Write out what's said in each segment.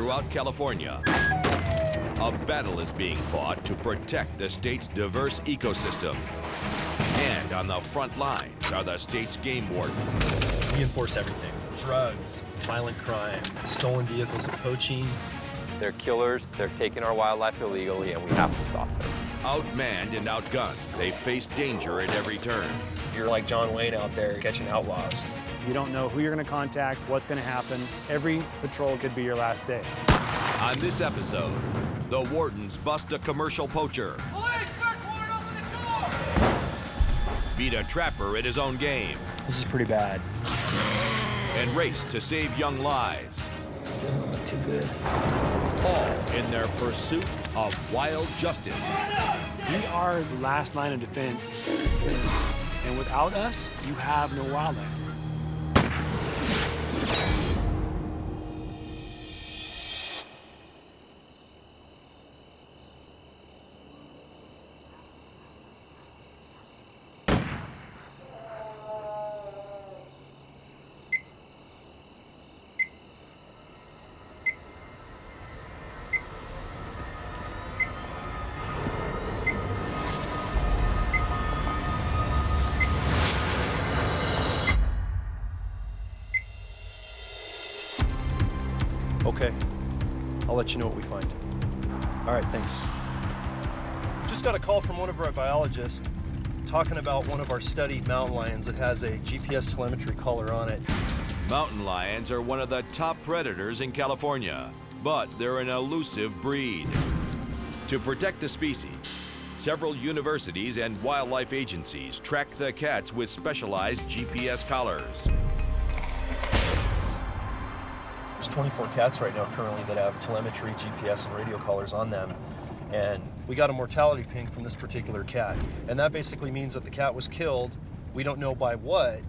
throughout California, a battle is being fought to protect the state's diverse ecosystem. And on the front lines are the state's game wardens. We enforce everything. Drugs, violent crime, stolen vehicles and poaching. They're killers, they're taking our wildlife illegally, and we have to stop them. Outmanned and outgunned, they face danger at every turn. You're like John Wayne out there catching outlaws. You don't know who you're going to contact, what's going to happen. Every patrol could be your last day. On this episode, the wardens bust a commercial poacher. Police, search warrant, open the door! Beat a trapper at his own game. This is pretty bad. And race to save young lives. Doesn't look too good. All in their pursuit of wild justice. We are the last line of defense. And without us, you have no wildlife. Okay, I'll let you know what we find. All right, thanks. Just got a call from one of our biologists talking about one of our studied mountain lions that has a GPS telemetry collar on it. Mountain lions are one of the top predators in California, but they're an elusive breed. To protect the species, several universities and wildlife agencies track the cats with specialized GPS collars. There's 24 cats right now currently that have telemetry, GPS, and radio collars on them. And we got a mortality ping from this particular cat. And that basically means that the cat was killed, we don't know by what,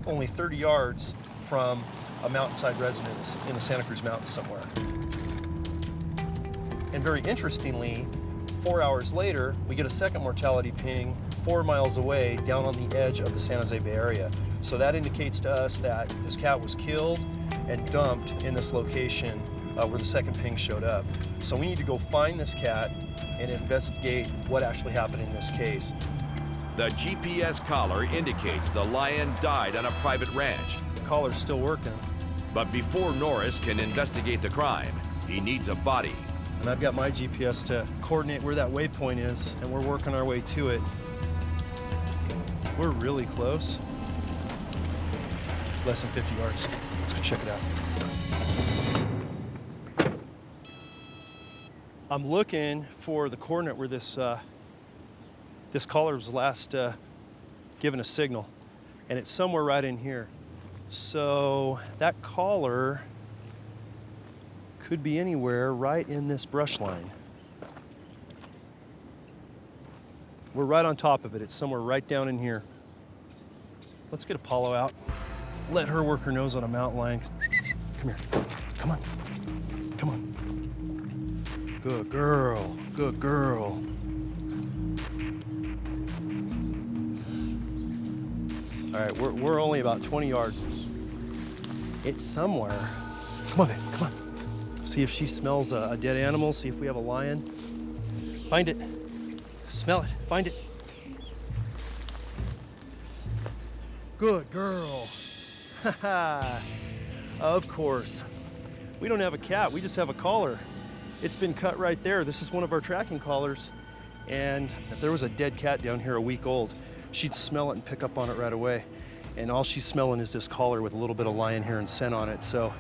only 30 yards from a mountainside residence in the Santa Cruz Mountains somewhere. And very interestingly, 4 hours later, we get a second mortality ping 4 miles away down on the edge of the San Jose Bay Area. So that indicates to us that this cat was killed and dumped in this location where the second ping showed up. So we need to go find this cat and investigate what actually happened in this case. The GPS collar indicates the lion died on a private ranch. The collar's still working. But before Norris can investigate the crime, he needs a body. And I've got my GPS to coordinate where that waypoint is, and we're working our way to it. We're really close. Less than 50 yards. Let's go check it out. I'm looking for the coordinate where this collar was last given a signal, and it's somewhere right in here. So that collar could be anywhere right in this brush line. We're right on top of it. It's somewhere right down in here. Let's get Apollo out. Let her work her nose on a mountain lion. Come here. Come on. Come on. Good girl. Good girl. All right, we're only about 20 yards. It's somewhere. Come on, babe. Come on. See if she smells a dead animal. See if we have a lion. Find it. Smell it. Find it. Good girl. Of course. We don't have a cat, we just have a collar. It's been cut right there. This is one of our tracking collars. And if there was a dead cat down here a week old, she'd smell it and pick up on it right away. And all she's smelling is this collar with a little bit of lion hair and scent on it. So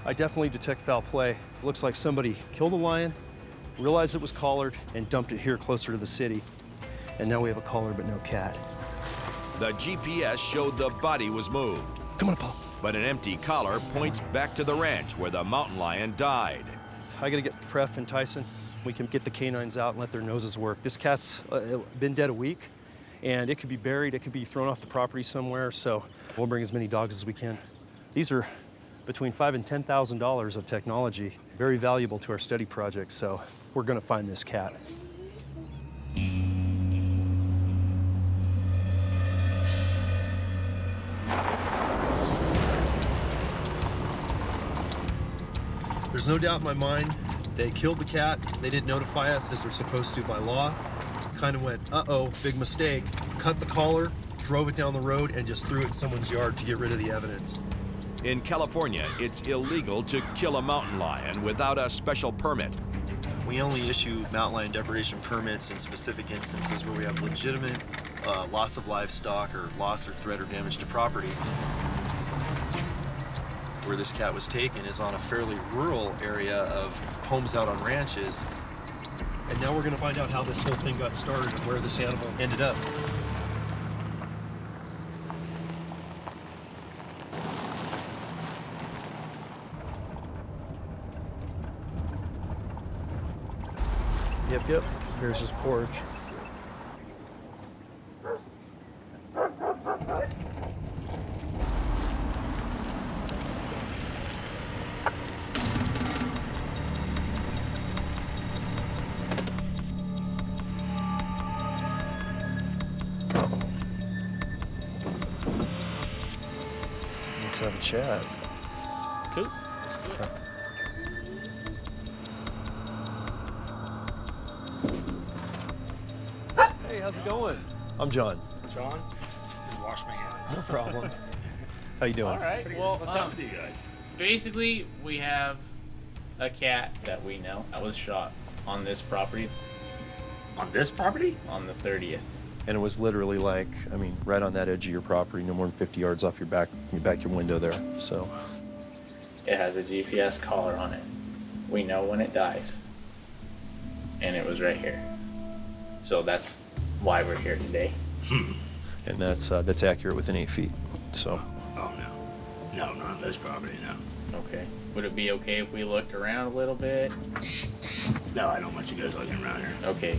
I definitely detect foul play. It looks like somebody killed a lion, realized it was collared, and dumped it here closer to the city. And now we have a collar but no cat. The GPS showed the body was moved. Come on, Apollo. But an empty collar points back to the ranch where the mountain lion died. I gotta get Pref and Tyson. We can get the canines out and let their noses work. This cat's been dead a week, and it could be buried, it could be thrown off the property somewhere, so we'll bring as many dogs as we can. These are between $5,000 and $10,000 of technology, very valuable to our study project, so we're gonna find this cat. There's There's no doubt in my mind they killed the cat. They didn't notify us as they're supposed to by law. Kind of went, uh-oh, big mistake. Cut the collar, drove it down the road, and just threw it in someone's yard to get rid of the evidence. In California, it's illegal to kill a mountain lion without a special permit. We only issue mountain lion depredation permits in specific instances where we have legitimate loss of livestock or loss or threat or damage to property. Where this cat was taken is on a fairly rural area of homes out on ranches. And now we're gonna find out how this whole thing got started and where this animal ended up. Yep, here's his porch. Let's have a chat. Cool. Hey, how's it going? I'm John. John, wash my hands. No problem. How you doing? All right. Well, what's up with you guys? Basically, we have a cat that we know that was shot on this property On this property? on the 30th. And it was literally like, I mean, right on that edge of your property, no more than 50 yards off your backyard window there. So, It has a GPS collar on it. We know when it dies. And it was right here. So that's why we're here today. and that's accurate within 8 feet. So, Oh, no. No, not on this property, no. Okay. Would it be okay if we looked around a little bit? No, I don't want you guys looking around here. Okay.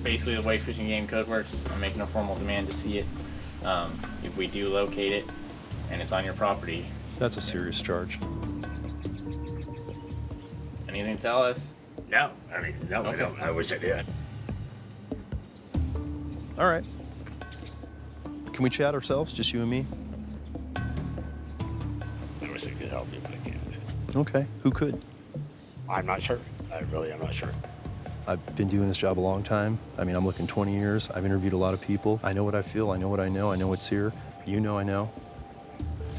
Basically, the way Fish and Game Code works, I'm making a formal demand to see it. If we do locate it and it's on your property, that's a serious charge. anything to tell us? No, I mean, no, I Okay. don't. I wish I did. All right. Can we chat ourselves, just you and me? I wish I could help you, but I can't. Okay. Who could? I'm not sure. I really am not sure. I've been doing this job a long time. I mean, I'm looking 20 years. I've interviewed a lot of people. I know what I feel. I know what I know. I know what's here. You know I know.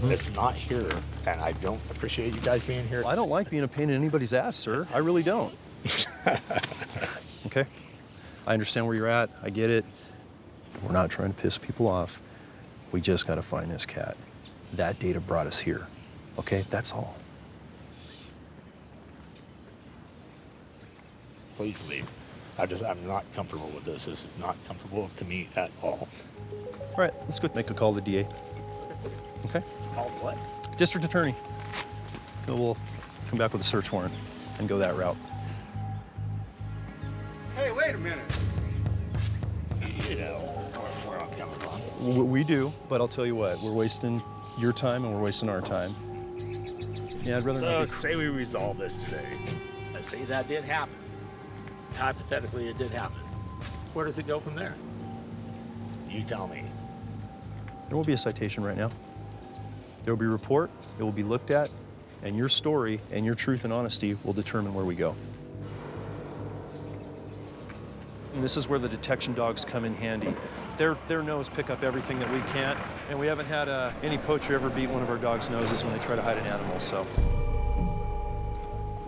It's not here, and I don't appreciate you guys being here. Well, I don't like being a pain in anybody's ass, sir. I really don't. Okay? I understand where you're at. I get it. We're not trying to piss people off. We just got to find this cat. That data brought us here. Okay? That's all. Please leave. I'm not comfortable with this. This is not comfortable to me at all. All right, let's go make a call to the DA. Okay? Call what? District Attorney. So we'll come back with a search warrant and go that route. Hey, wait a minute. You know where I'm coming from. We do, but I'll tell you what, we're wasting your time and we're wasting our time. Yeah, I'd rather So not be... say we resolve this today. Let's say that did happen. Hypothetically, it did happen. Where does it go from there? You tell me. There will be a citation right now. There will be a report, it will be looked at, and your story and your truth and honesty will determine where we go. And this is where the detection dogs come in handy. Their nose pick up everything that we can't, and we haven't had any poacher ever beat one of our dogs' noses when they try to hide an animal, so.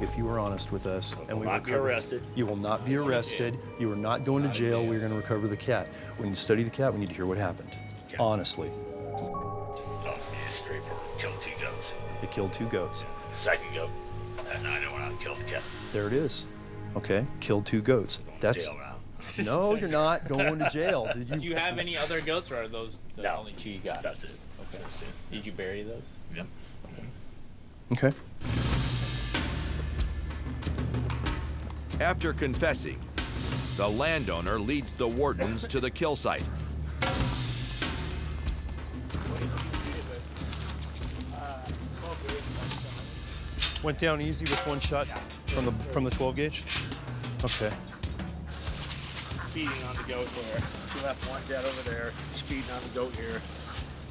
If you are honest with us and we will not be arrested. You will not be arrested. You are not going to jail. We're going to recover the cat. When you study the cat, we need to hear what happened. Okay. Honestly. Oh, it's straightforward. Killed 2 goats. It killed 2 goats. Second goat. And I know when I killed the cat. There it is. Okay, killed 2 goats. That's Jail now. no, you're not going to jail. Did you? Do you have any other goats, or are those the No. only 2 you got? That's it. Okay. That's it. Did you bury those? Yep. Okay. After confessing, the landowner leads the wardens to the kill site. Went down easy with 1 shot from the 12 gauge. Okay. Speeding on the goat there. She left one dead over there. Speeding on the goat here.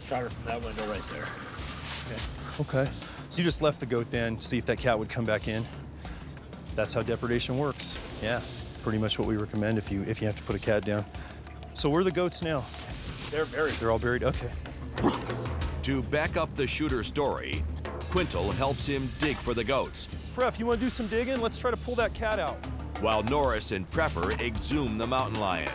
Shot her from that window right there. Okay. So you just left the goat then, see if that cat would come back in. That's how depredation works. Yeah, pretty much what we recommend if you have to put a cat down. So where are the goats now? They're buried. They're all buried? Okay. To back up the shooter's story, Quintal helps him dig for the goats, Pref, you want to do some digging? Let's try to pull that cat out. while Norris and Prepper exhume the mountain lion.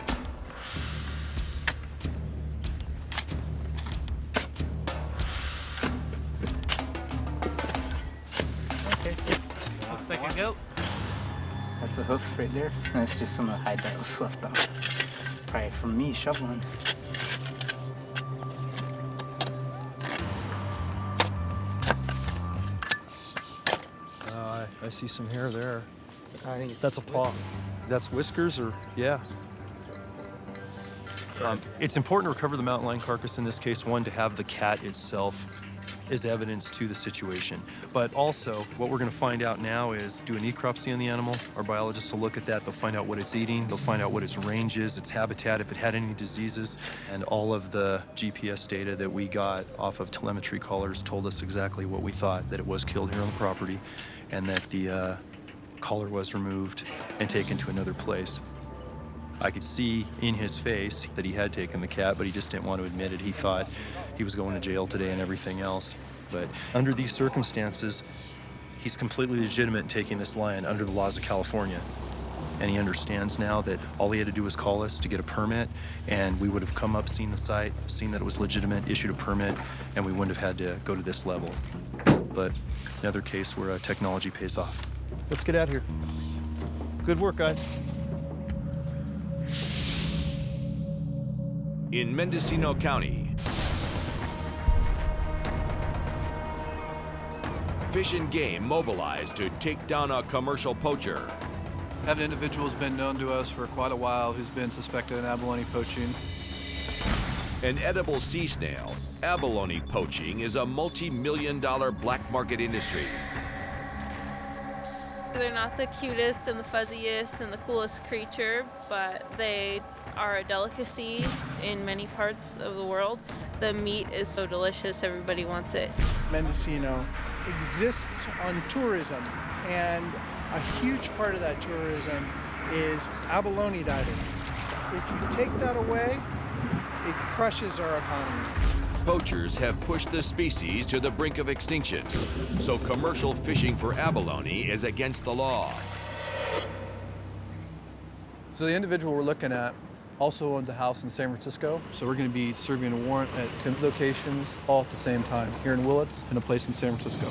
Looks like a goat. That's a hoof right there. That's just some of the hide that was left off. Probably from me shoveling. I see some hair there. I think it's That's a paw. That's whiskers or, yeah. It's important to recover the mountain lion carcass in this case, one, to have the cat itself as evidence to the situation. But also, what we're gonna find out now is do a necropsy on the animal. Our biologists will look at that, they'll find out what it's eating, they'll find out what its range is, its habitat, if it had any diseases, and all of the GPS data that we got off of telemetry collars told us exactly what we thought, that it was killed here on the property, and that the collar was removed and taken to another place. I could see in his face that he had taken the cat, but he just didn't want to admit it. He thought he was going to jail today and everything else. But under these circumstances, he's completely legitimate in taking this lion under the laws of California. And he understands now that all he had to do was call us to get a permit, and we would have come up, seen the site, seen that it was legitimate, issued a permit, and we wouldn't have had to go to this level. But another case where technology pays off. Let's get out of here. Good work, guys. In Mendocino County, Fish and Game mobilized to take down a commercial poacher. That individual has been known to us for quite a while who's been suspected in abalone poaching. An edible sea snail, abalone poaching is a multi-million-dollar black market industry. They're not the cutest and the fuzziest and the coolest creature, but they are a delicacy in many parts of the world. The meat is so delicious, everybody wants it. Mendocino exists on tourism, and a huge part of that tourism is abalone diving. If you take that away, it crushes our economy. Poachers have pushed the species to the brink of extinction, so commercial fishing for abalone is against the law. So the individual we're looking at also owns a house in San Francisco. So we're going to be serving a warrant at 2 locations all at the same time, here in Willits and a place in San Francisco.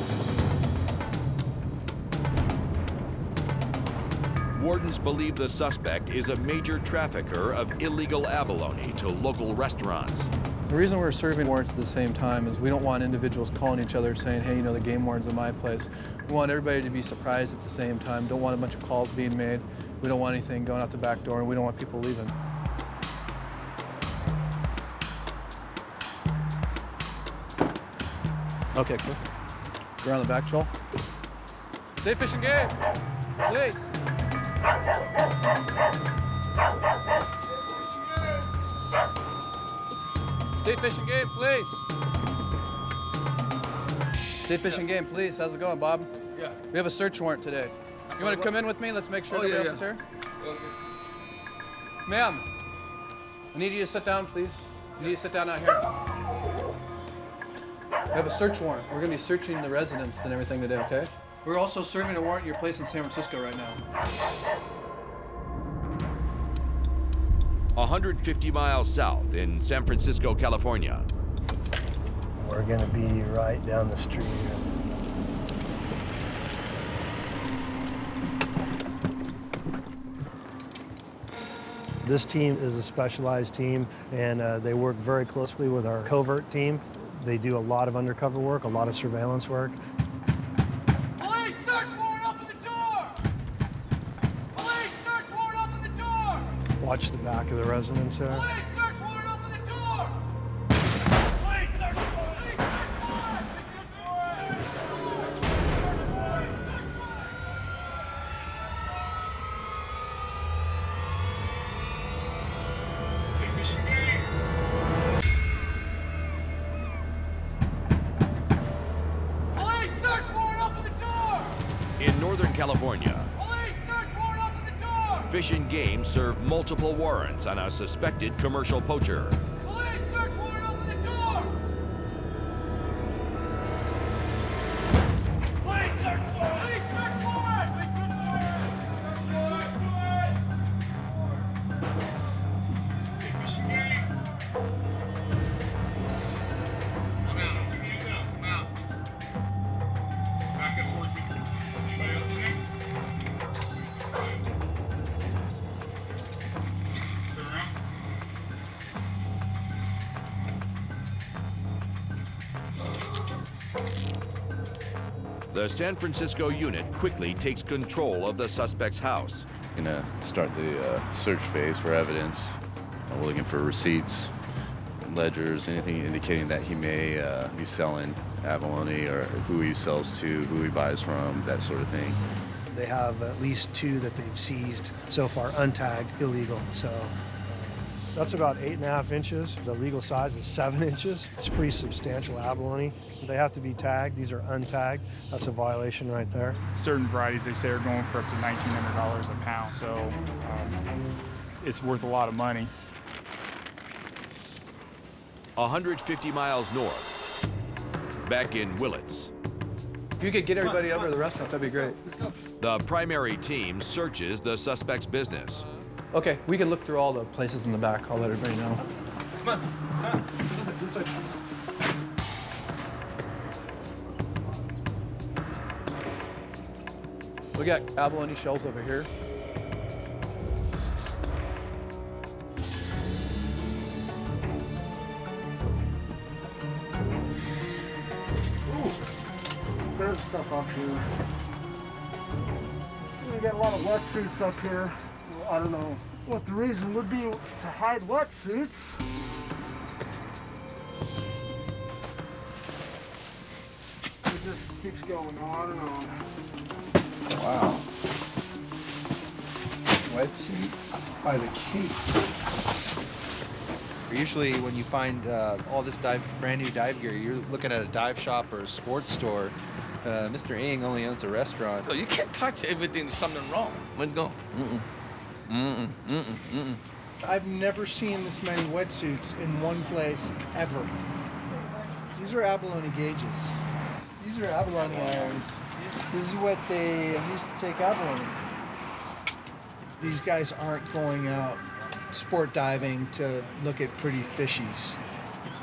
Wardens believe the suspect is a major trafficker of illegal abalone to local restaurants. The reason we're serving warrants at the same time is we don't want individuals calling each other saying, hey, you know, the game warden's in my place. We want everybody to be surprised at the same time. Don't want a bunch of calls being made. We don't want anything going out the back door, and we don't want people leaving. Okay, cool. Around the back, Joel. Stay fishing game, please. Stay fishing game, please. Stay fishing game, please. How's it going, Bob? Yeah. We have a search warrant today. You want to come in with me? Let's make sure nobody else is here. Okay. Ma'am, I need you to sit down, please. You need to sit down out here. We have a search warrant. We're going to be searching the residence and everything today, okay? We're also serving a warrant at your place in San Francisco right now. 150 miles south in San Francisco, California. We're going to be right down the street. This team is a specialized team, and they work very closely with our covert team. They do a lot of undercover work, a lot of surveillance work. Police, search warrant, open the door! Police, search warrant, open the door! Watch the back of the residence there. Police, search warrant, open the door! Police, search warrant! Police, search warrant! Police, search California. Police, search warrant, open the door! Fish and Game serve multiple warrants on a suspected commercial poacher. Police, search warrant, open the door! Police, search warrant! Police, search warrant! The San Francisco unit quickly takes control of the suspect's house. Gonna start the search phase for evidence. We're looking for receipts, ledgers, anything indicating that he may be selling abalone, or who he sells to, who he buys from, that sort of thing. They have at least 2 that they've seized so far, untagged, illegal. So that's about 8.5 inches. The legal size is 7 inches. It's pretty substantial abalone. They have to be tagged. These are untagged. That's a violation right there. Certain varieties, they say, are going for up to $1,900 a pound. So it's worth a lot of money. 150 miles north, back in Willits. If you could get everybody over to the restaurant, that'd be great. The primary team searches the suspect's business. Okay, we can look through all the places in the back. I'll let everybody know. Come on. This way. We got abalone shells over here. There's stuff up here. We got a lot of wetsuits up here. I don't know what the reason would be to hide wetsuits. It just keeps going on and on. Wow. Wetsuits by the case. Usually when you find all this brand new dive gear, you're looking at a dive shop or a sports store. Mr. Ng only owns a restaurant. You can't touch everything. There's something wrong. Let's go. I've never seen this many wetsuits in one place ever. These are abalone gauges. These are abalone irons. This is what they used to take abalone. These guys aren't going out sport diving to look at pretty fishies.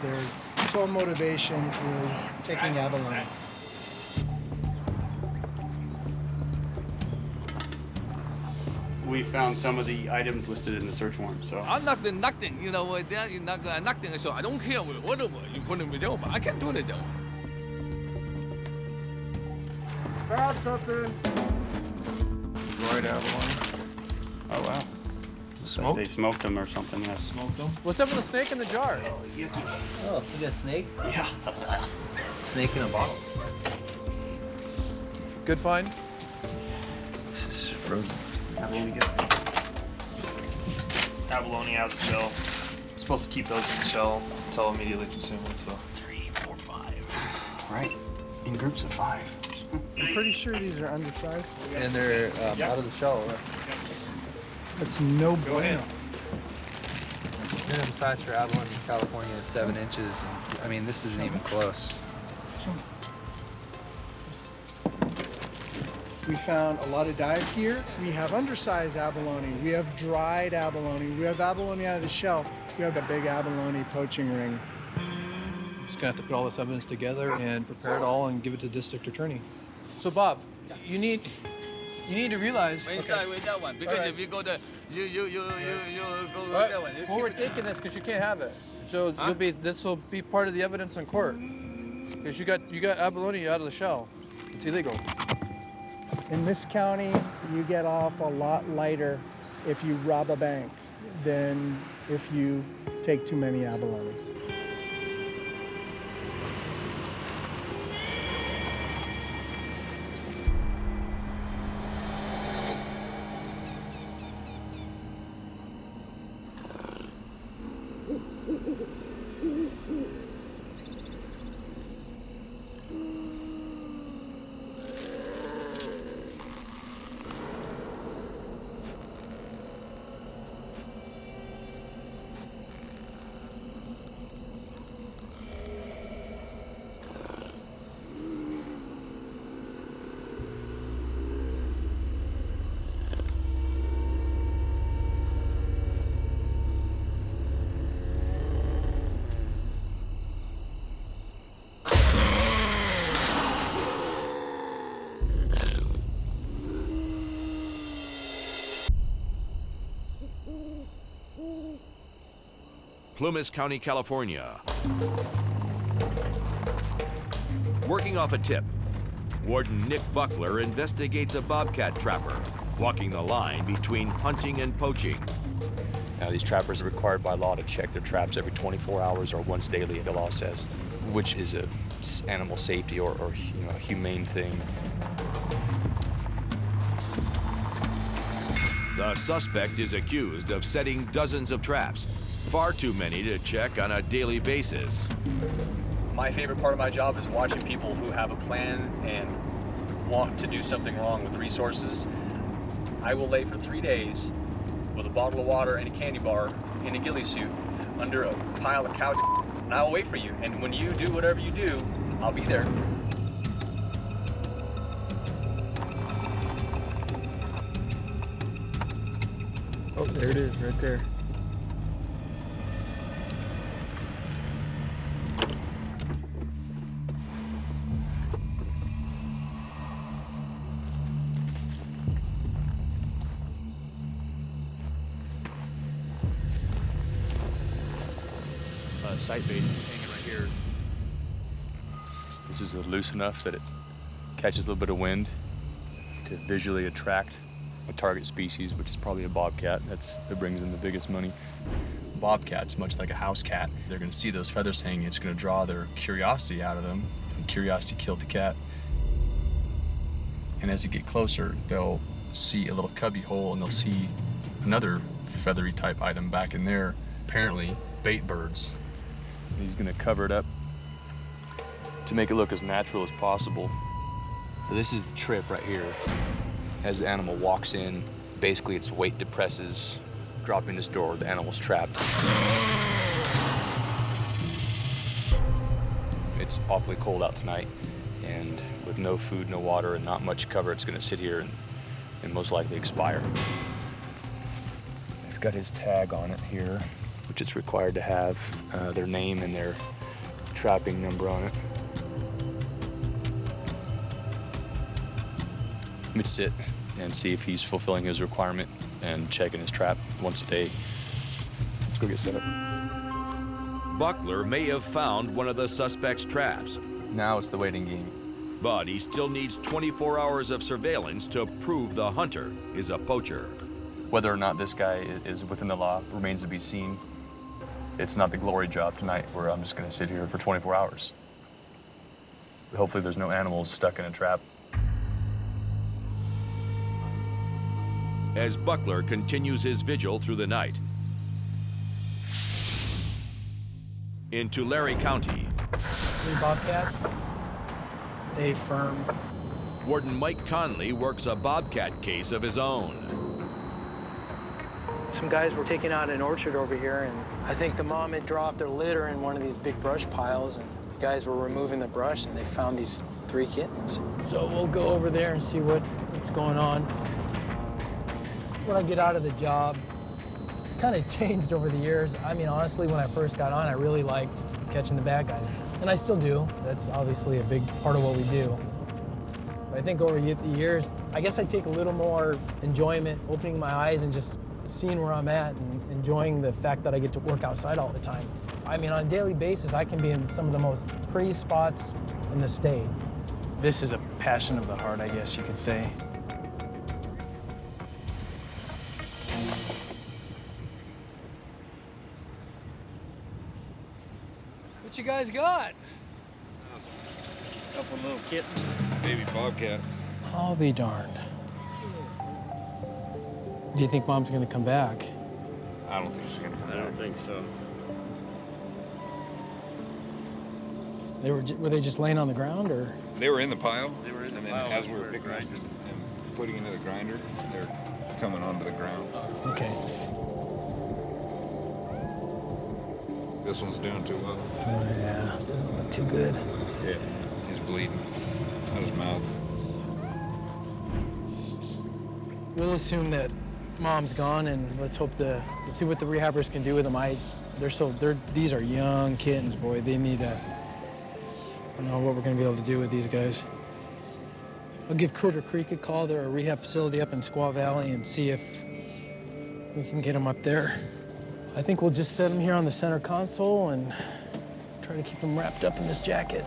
Their sole motivation is taking abalone. We found some of the items listed in the search warrant, so. I'm not doing nothing, you know, you're not doing nothing, so I don't care whatever you put in video, but I can't do it though. Grab something. Dried abalone. Oh, wow. Smoked? They smoked them or something, yes. Smoked them? What's up with the snake in the jar? Oh, you got a snake? Yeah. Snake in a bottle. Good find? This is frozen. Abalone out of the shell. Supposed to keep those in the shell until immediately consumed, so. 3, 4, 5. Right, in groups of 5. I'm pretty sure these are undersized. And they're out of the shell. That's no bueno. Minimum size for abalone in California is 7 inches. And, I mean, this isn't even close. We found a lot of dive gear. We have undersized abalone. We have dried abalone. We have abalone out of the shell. We have a big abalone poaching ring. Just gonna have to put all this evidence together and prepare it all and give it to the district attorney. So Bob, you need to realize. Wait inside with that one, because if you go there, you go with that one. Well, we're taking this because you can't have it. So this will be part of the evidence in court. Because you got abalone out of the shell. It's illegal. In this county, you get off a lot lighter if you rob a bank than if you take too many abalone. Plumas County, California. Working off a tip, Warden Nick Buckler investigates a bobcat trapper, walking the line between hunting and poaching. Now, these trappers are required by law to check their traps every 24 hours or once daily, the law says, which is a animal safety or a humane thing. The suspect is accused of setting dozens of traps, far too many to check on a daily basis. My favorite part of my job is watching people who have a plan and want to do something wrong with resources. I will lay for 3 days with a bottle of water and a candy bar in a ghillie suit under a pile of couch, and I'll wait for you. And when you do whatever you do, I'll be there. Oh, there it is, right there. Sight bait is hanging right here. This is loose enough that it catches a little bit of wind to visually attract a target species, which is probably a bobcat. That brings in the biggest money. Bobcats, much like a house cat, they're going to see those feathers hanging. It's going to draw their curiosity out of them. And curiosity killed the cat. And as they get closer, they'll see a little cubby hole and they'll see another feathery type item back in there, apparently bait birds. He's gonna cover it up to make it look as natural as possible. So this is the trip right here. As the animal walks in, basically its weight depresses, dropping this door, the animal's trapped. It's awfully cold out tonight, and with no food, no water, and not much cover, it's gonna sit here and most likely expire. It's got his tag on it here, which it's required to have their name and their trapping number on it. Let me sit and see if he's fulfilling his requirement and checking his trap once a day. Let's go get set up. Buckler may have found one of the suspect's traps. Now it's the waiting game. But he still needs 24 hours of surveillance to prove the hunter is a poacher. Whether or not this guy is within the law remains to be seen. It's not the glory job tonight where I'm just gonna sit here for 24 hours. Hopefully there's no animals stuck in a trap. As Buckler continues his vigil through the night. In Tulare County. 3 bobcats, a firm. Warden Mike Conley works a bobcat case of his own. Some guys were taking out an orchard over here, and I think the mom had dropped their litter in one of these big brush piles, and the guys were removing the brush, and they found these 3 kittens. So we'll go over there and see what's going on. When I get out of the job, it's kind of changed over the years. I mean, honestly, when I first got on, I really liked catching the bad guys, and I still do. That's obviously a big part of what we do. But I think over the years, I guess I take a little more enjoyment opening my eyes and just seeing where I'm at and enjoying the fact that I get to work outside all the time. I mean, on a daily basis, I can be in some of the most pretty spots in the state. This is a passion of the heart, I guess you could say. What you guys got? A couple little kittens, baby bobcat. I'll be darned. Do you think Mom's gonna come back? I don't think she's gonna come back. I don't think so. Were they just laying on the ground, or? They were in the pile. They were in the and pile then as we were picking up and putting into the grinder, they're coming onto the ground. Okay. This one's doing too well. Oh, yeah, doesn't look too good. Yeah, he's bleeding out his mouth. We'll assume that Mom's gone, and let's see what the rehabbers can do with them. These are young kittens, boy. They need I don't know what we're gonna be able to do with these guys. I'll give Critter Creek a call. They're a rehab facility up in Squaw Valley, and see if we can get them up there. I think we'll just set him here on the center console and try to keep him wrapped up in this jacket.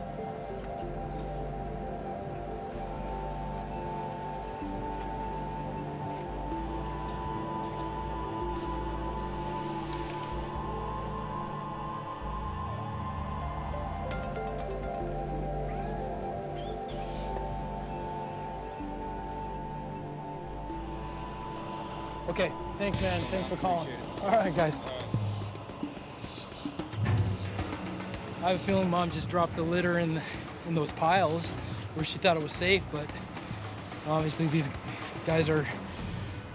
Okay, thanks, man. Thanks for calling. All right, guys. I have a feeling Mom just dropped the litter in those piles where she thought it was safe, but obviously these guys are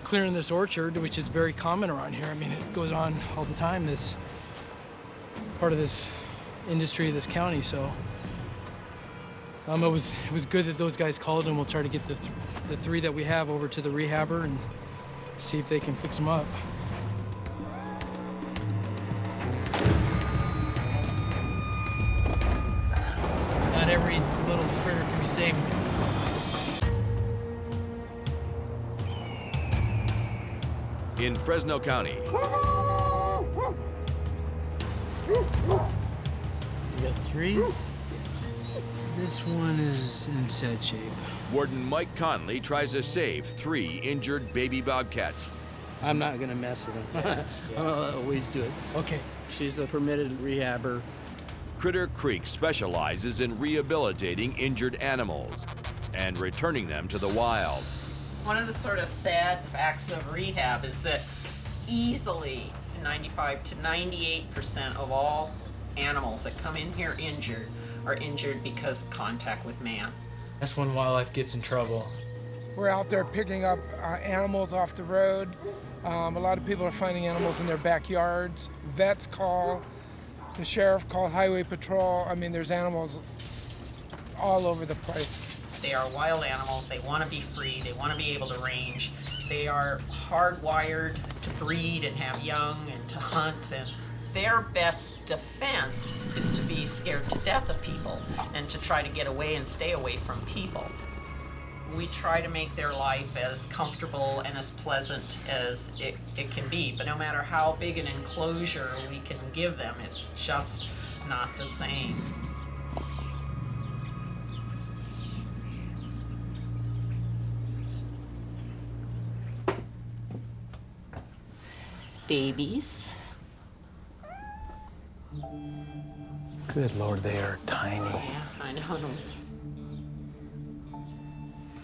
clearing this orchard, which is very common around here. I mean, it goes on all the time. That's part of this industry, this county, so it was good that those guys called, and we'll try to get the three that we have over to the rehabber and see if they can fix them up. Not every little critter can be saved. In Fresno County, We got three. This one is in sad shape. Warden Mike Conley tries to save 3 injured baby bobcats. I'm not gonna mess with them. I'm gonna let Louise do it. Okay. She's a permitted rehabber. Critter Creek specializes in rehabilitating injured animals and returning them to the wild. One of the sort of sad facts of rehab is that easily 95 to 98% of all animals that come in here injured are injured because of contact with man. That's when wildlife gets in trouble. We're out there picking up animals off the road. A lot of people are finding animals in their backyards. Vets call, the sheriff called Highway Patrol. I mean, there's animals all over the place. They are wild animals. They want to be free. They want to be able to range. They are hardwired to breed and have young and to hunt, and their best defense is to be scared to death of people and to try to get away and stay away from people. We try to make their life as comfortable and as pleasant as it can be, but no matter how big an enclosure we can give them, it's just not the same. Babies. Good Lord, they are tiny. Yeah, I know.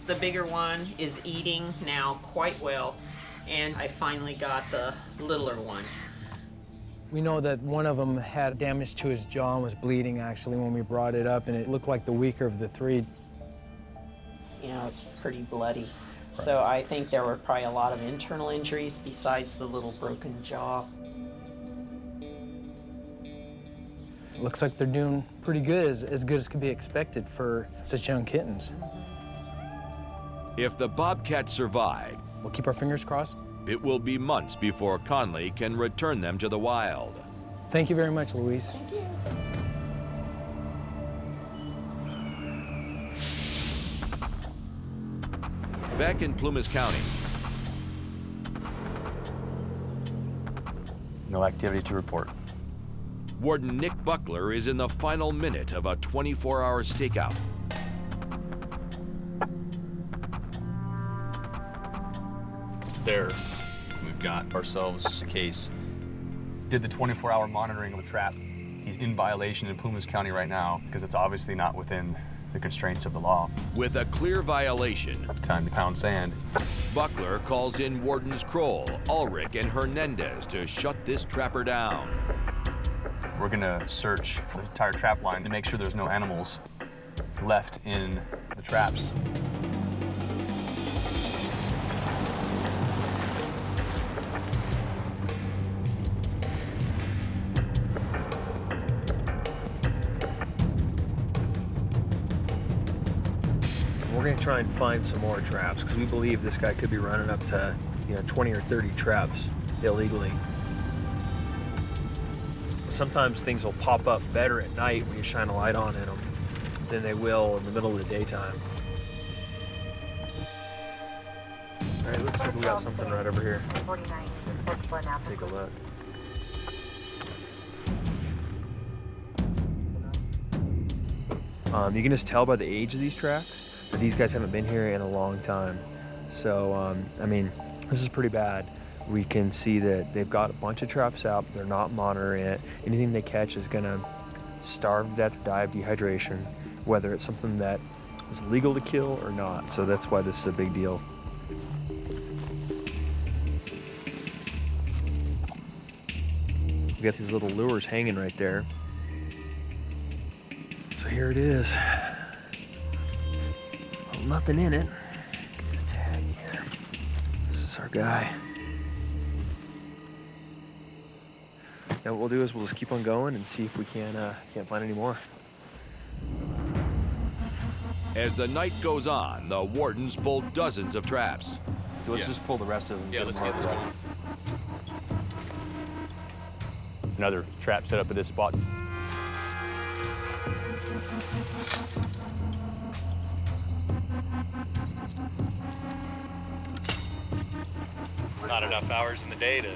The bigger one is eating now quite well, and I finally got the littler one. We know that one of them had damage to his jaw and was bleeding actually when we brought it up, and it looked like the weaker of the three. Yeah, it's pretty bloody. So I think there were probably a lot of internal injuries besides the little broken jaw. Looks like they're doing pretty good, as good as could be expected for such young kittens. If the bobcats survive, we'll keep our fingers crossed. It will be months before Conley can return them to the wild. Thank you very much, Louise. Thank you. Back in Plumas County, No activity to report. Warden Nick Buckler is in the final minute of a 24-hour stakeout. There, we've got ourselves a case. Did the 24-hour monitoring of a trap. He's in violation in Plumas County right now because it's obviously not within the constraints of the law. With a clear violation, time to pound sand. Buckler calls in Wardens Kroll, Ulrich, and Hernandez to shut this trapper down. We're gonna search the entire trap line to make sure there's no animals left in the traps. We're going to try and find some more traps because we believe this guy could be running up to 20 or 30 traps illegally. Sometimes things will pop up better at night when you shine a light on them than they will in the middle of the daytime. All right, looks like we got something right over here. Take a look. You can just tell by the age of these tracks that these guys haven't been here in a long time. So, I mean, this is pretty bad. We can see that they've got a bunch of traps out. They're not monitoring it. Anything they catch is gonna starve to death or die of dehydration, whether it's something that is legal to kill or not. So that's why this is a big deal. We got these little lures hanging right there. So here it is. Well, nothing in it. Get this tag here. This is our guy. Now what we'll do is we'll just keep on going and see if we can't find any more. As the night goes on, the wardens pull dozens of traps. So let's just pull the rest of them. Yeah, let's get this going. Another trap set up at this spot. Not enough hours in the day to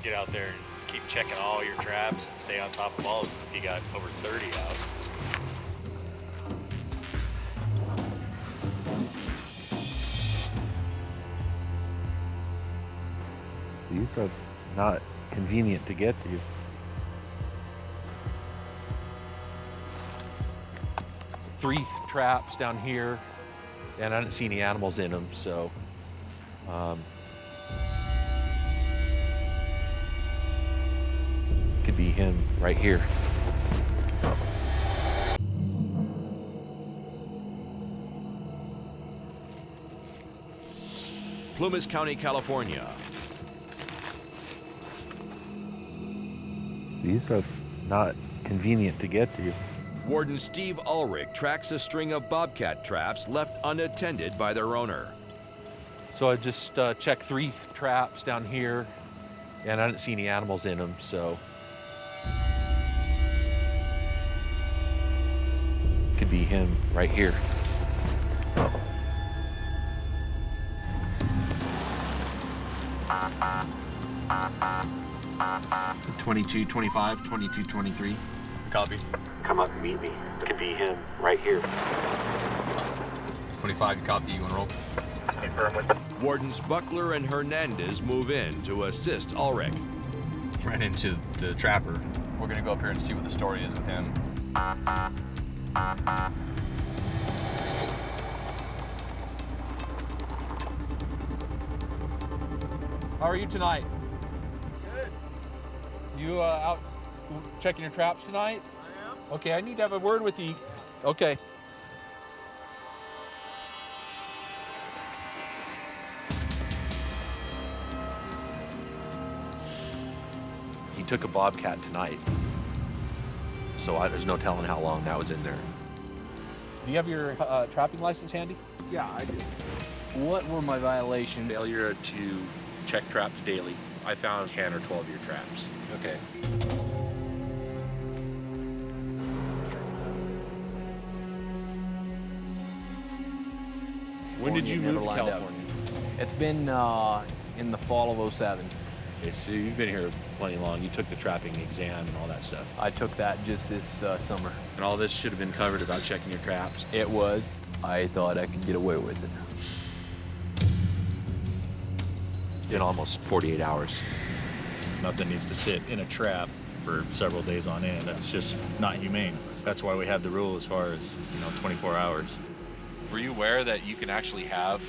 get out there and keep checking all your traps and stay on top of all of them if you got over 30 out. These are not convenient to get to. 3 traps down here, and I didn't see any animals in them, so could be him right here. Plumas County, California. These are not convenient to get to. Warden Steve Ulrich tracks a string of bobcat traps left unattended by their owner. So I just checked 3 traps down here, and I didn't see any animals in them, so could be him right here. 22, 25, 22, 23. Copy. Come up and meet me. Could be him right here. 25, you copy, you wanna roll? Wardens Buckler and Hernandez move in to assist Ulrich. Ran into the trapper. We're gonna go up here and see what the story is with him. How are you tonight? Good. You out checking your traps tonight? I am. Okay, I need to have a word with you. Okay. He took a bobcat tonight, so there's no telling how long that was in there. Do you have your trapping license handy? Yeah, I do. What were my violations? Failure to check traps daily. I found 10 or 12 of your traps. Okay. When did you move to California? It's been in the fall of '07. Okay, so you've been here plenty long. You took the trapping exam and all that stuff. I took that just this summer. And all this should have been covered about checking your traps. It was. I thought I could get away with it. It's been almost 48 hours. Nothing needs to sit in a trap for several days on end. That's just not humane. That's why we have the rule as far as, 24 hours. Were you aware that you can actually have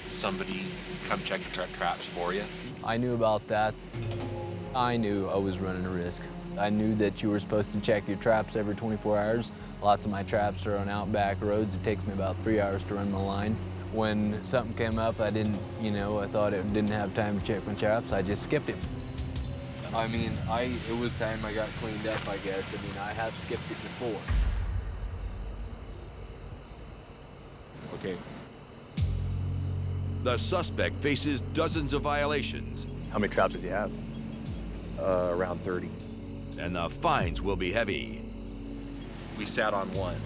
somebody come check your traps for you? I knew about that. I knew I was running a risk. I knew that you were supposed to check your traps every 24 hours. Lots of my traps are on outback roads. It takes me about 3 hours to run my line. When something came up, I didn't, I thought it didn't have time to check my traps. I just skipped it. I mean, it was time I got cleaned up, I guess. I mean, I have skipped it before. Okay. The suspect faces dozens of violations. How many traps does he have? Around 30. And the fines will be heavy. We sat on one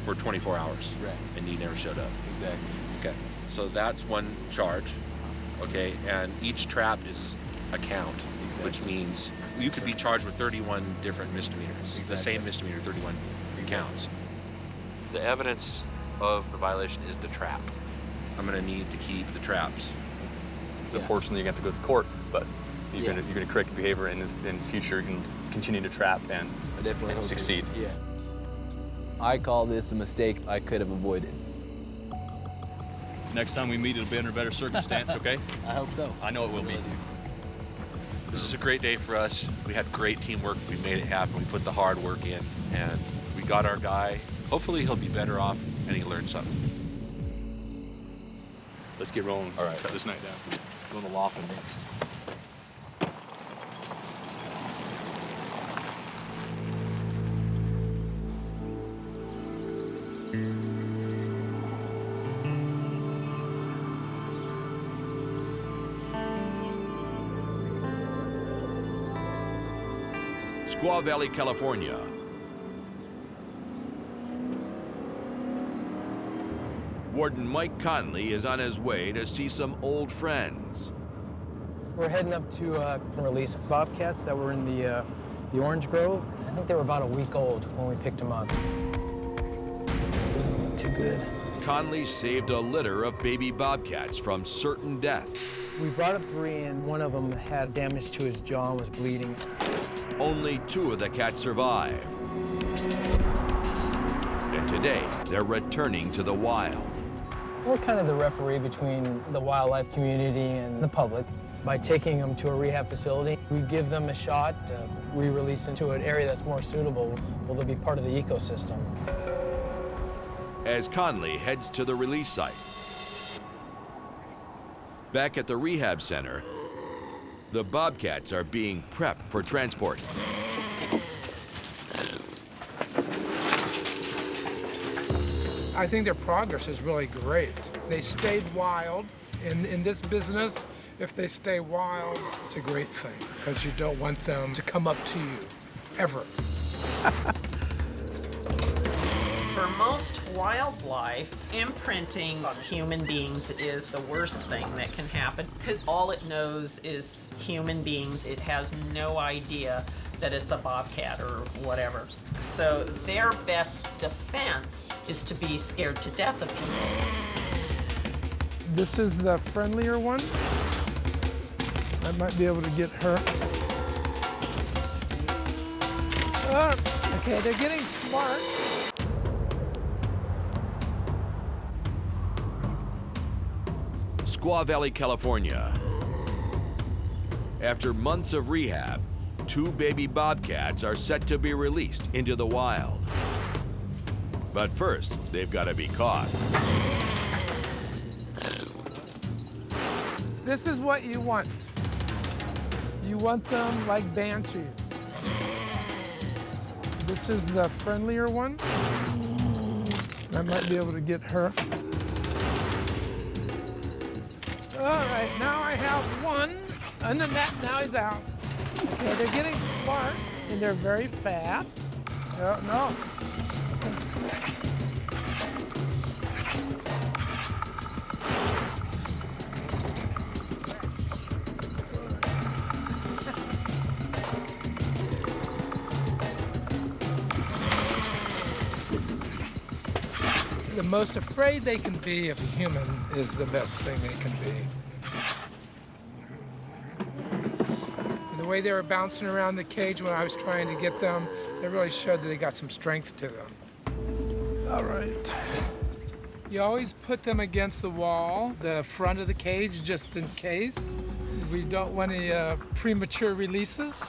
for 24 hours. Right. And he never showed up. Exactly. Okay. So that's one charge. Okay. And each trap is a count, which means you could be charged with 31 different misdemeanors. It's the same misdemeanor, 31 counts. The evidence of the violation is the trap. I'm gonna need to keep the traps. Unfortunately, you're gonna have to go to court, but you're gonna correct your behavior, and in the future, you can continue to trap and succeed. Yeah. I call this a mistake I could have avoided. Next time we meet, it'll be under better circumstance, okay? I hope so. I know it will be. This is a great day for us. We had great teamwork. We made it happen. We put the hard work in, and we got our guy. Hopefully, he'll be better off, and he learned something. Let's get rolling. All right. Cut this night down. Go to Laughlin next. Squaw Valley, California. Warden Mike Conley is on his way to see some old friends. We're heading up to release bobcats that were in the orange grove. I think they were about a week old when we picked them up. Doesn't look too good. Conley saved a litter of baby bobcats from certain death. We brought up 3, and one of them had damage to his jaw and was bleeding. Only 2 of the cats survived. And today, they're returning to the wild. We're kind of the referee between the wildlife community and the public. By taking them to a rehab facility, we give them a shot, re-release into an area that's more suitable, where they'll be part of the ecosystem. As Conley heads to the release site. Back at the rehab center, the bobcats are being prepped for transport. I think their progress is really great. They stayed wild. In this business, if they stay wild, it's a great thing, because you don't want them to come up to you, ever. For most wildlife, imprinting on human beings is the worst thing that can happen, because all it knows is human beings. It has no idea that it's a bobcat or whatever. So their best defense is to be scared to death of people. This is the friendlier one. I might be able to get her. Okay, they're getting smart. Squaw Valley, California. After months of rehab, 2 baby bobcats are set to be released into the wild. But first, they've got to be caught. This is what you want. You want them like banshees. This is the friendlier one. I might be able to get her. All right, now I have one, and the net now is out. Okay, they're getting smart, and they're very fast. Oh, no. The most afraid they can be of a human is the best thing they can be. The way they were bouncing around the cage when I was trying to get them, it really showed that they got some strength to them. All right. You always put them against the wall, the front of the cage, just in case. We don't want any premature releases.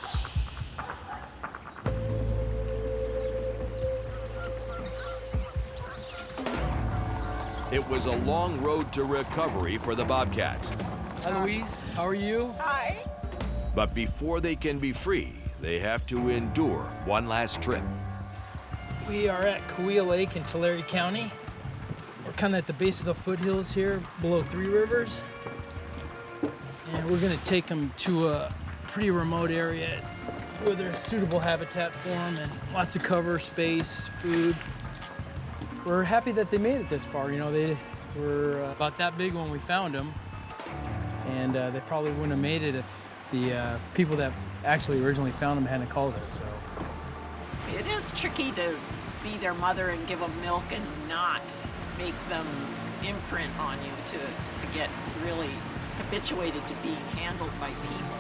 It was a long road to recovery for the bobcats. Hi, Louise. How are you? Hi. But before they can be free, they have to endure one last trip. We are at Cahuilla Lake in Tulare County. We're kind of at the base of the foothills here, below 3 rivers. And we're gonna take them to a pretty remote area where there's suitable habitat for them and lots of cover, space, food. We're happy that they made it this far. You know, they were about that big when we found them, and they probably wouldn't have made it if the people that actually originally found them hadn't called us. So It is tricky to be their mother and give them milk and not make them imprint on you to get really habituated to being handled by people.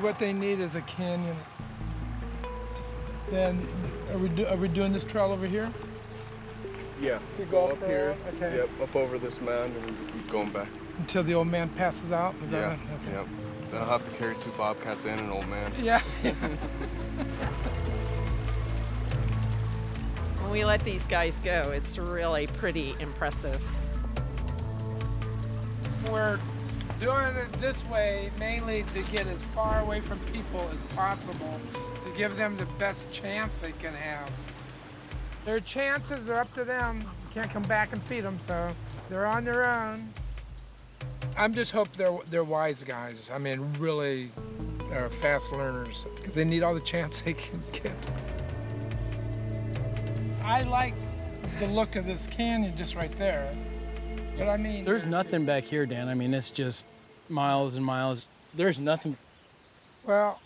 What they need is a canyon. Then, are we doing this trail over here? Yeah, To go go up up here, okay. yep, up over this mound, and we keep going back. Until the old man passes out? Is that Yeah, it? Okay. yep. Then I'll have to carry 2 bobcats and an old man. Yeah. When we let these guys go, it's really pretty impressive. We're doing it this way mainly to get as far away from people as possible, to give them the best chance they can have. Their chances are up to them. You can't come back and feed them, so they're on their own. I'm just hope they're wise guys. I mean, really fast learners, because they need all the chance they can get. I like the look of this canyon just right there. But I mean, There's nothing back here, Dan. I mean, it's just miles and miles. There's nothing. Well,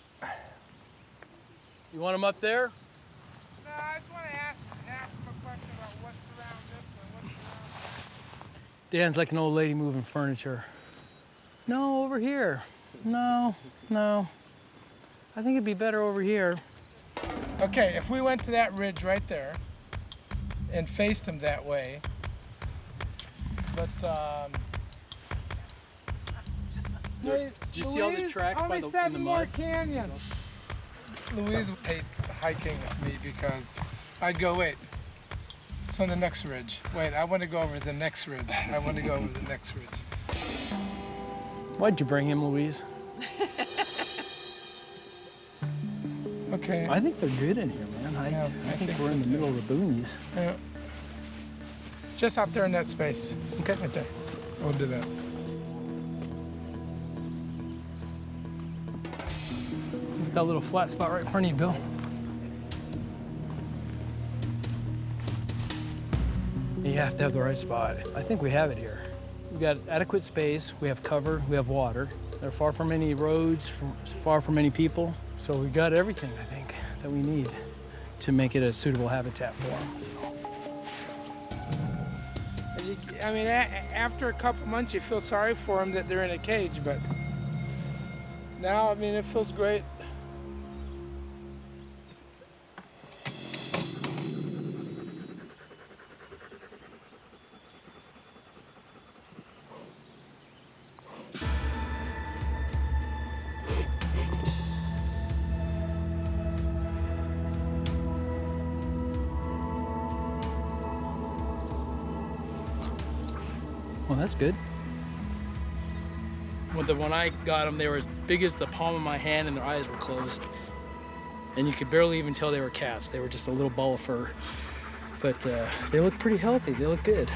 you want them up there? No, I just want to ask them a question about what's around this one, what's around. Dan's like an old lady moving furniture. No, over here. No. I think it'd be better over here. Okay, if we went to that ridge right there and faced them that way, but Do you see all the tracks by the, in the more mud? canyons. Louise would hate hiking with me because I'd go, wait, it's on the next ridge. Wait, I want to go over the next ridge. I want to go over the next ridge. Why'd you bring him, Louise? Okay. I think they're good in here, man. I think we're in the middle of the boonies. Yeah. Just out there in that space. Okay. Right there. We'll do that. That little flat spot right in front of you, Bill. You have to have the right spot. I think we have it here. We've got adequate space, we have cover, we have water. They're far from any roads, far from any people. So we got everything, I think, that we need to make it a suitable habitat for them. I mean, after a couple months, you feel sorry for them that they're in a cage, but now, I mean, it feels great. Well, that's good. When I got them, they were as big as the palm of my hand and their eyes were closed. And you could barely even tell they were cats. They were just a little ball of fur. But they look pretty healthy. They look good.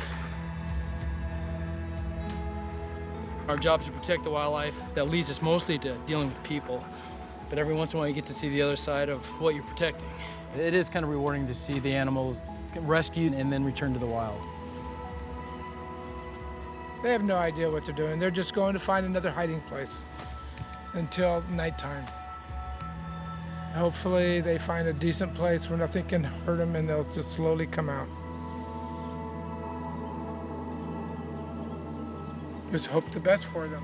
Our job is to protect the wildlife. That leads us mostly to dealing with people. But every once in a while, you get to see the other side of what you're protecting. It is kind of rewarding to see the animals rescued and then returned to the wild. They have no idea what they're doing. They're just going to find another hiding place until nighttime. Hopefully they find a decent place where nothing can hurt them and they'll just slowly come out. Just hope the best for them.